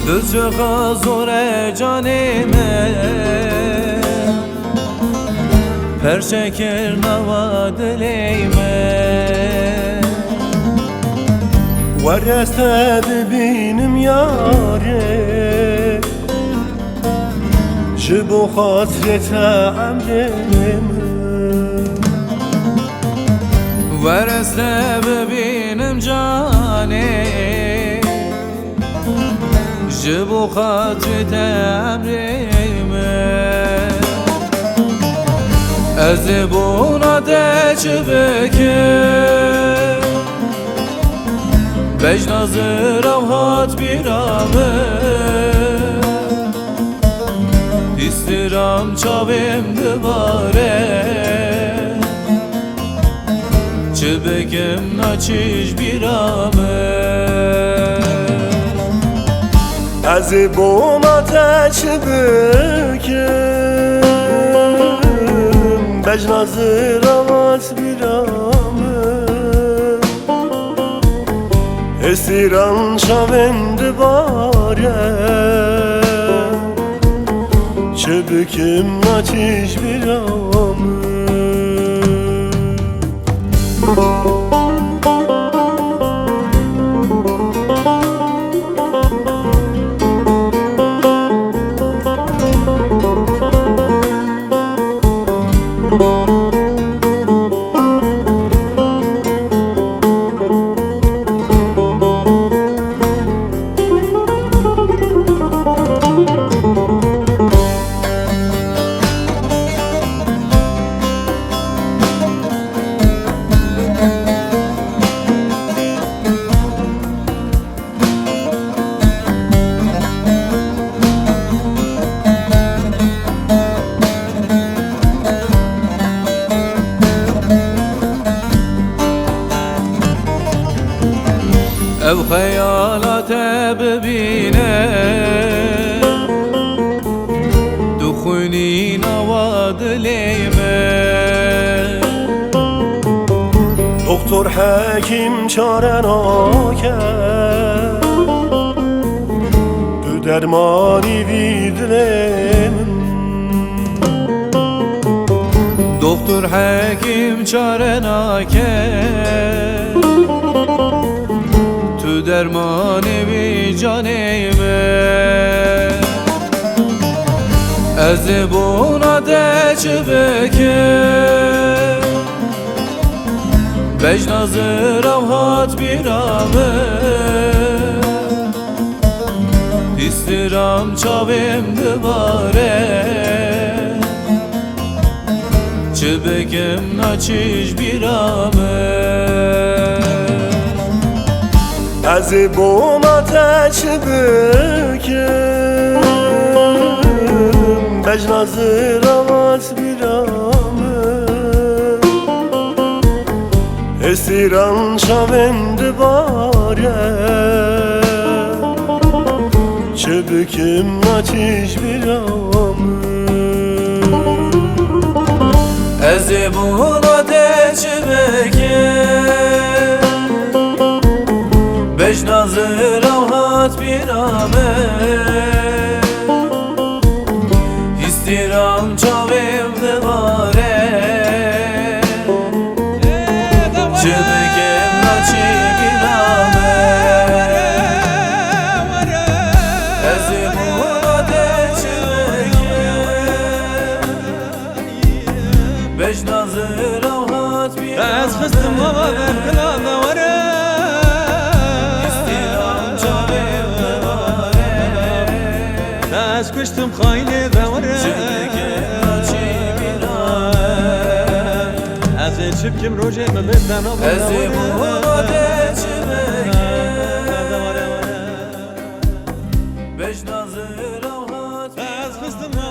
Dızcığa zor canime per şeker nava dileyme Vareste benim yâre ji bo hasrete emrimi Vareste benim cane ji bo hasrete emrimi Ez buna deçi beke Bej nazıram hat bir ame İstiram çavim divare Çibekim naçiş bir ame Ez buna deçi beke Bej nazıram hat bir ame Esiran şavend bare Çebikim naçiş bir amı Ev hayalat bibine Dukhuni navad leyme Doktor hekim çaren ake Du dermani vidlem Doktor hekim çaren ake Tu dermani vi canime Ez buna deçi beke Bej nazıram hat bir ame İstiram çavim divare Çibekim naçiş bir ame Ez buna deçi beke Bej nazıram hat bir ame Esiran şavend bare بکم نچش بیرامه از بونا تچ بکم بجناز روحات بیرامه هستیرام چاویم دواره چه بکم نچی بیرامه از بونا تچ بکم بجناز روحات بیرامه از خستم بابا در کلام دواره از کشتم خاینه دواره از چپکم روژه ببردن از بوده چه بگم بجناز روحات از خستم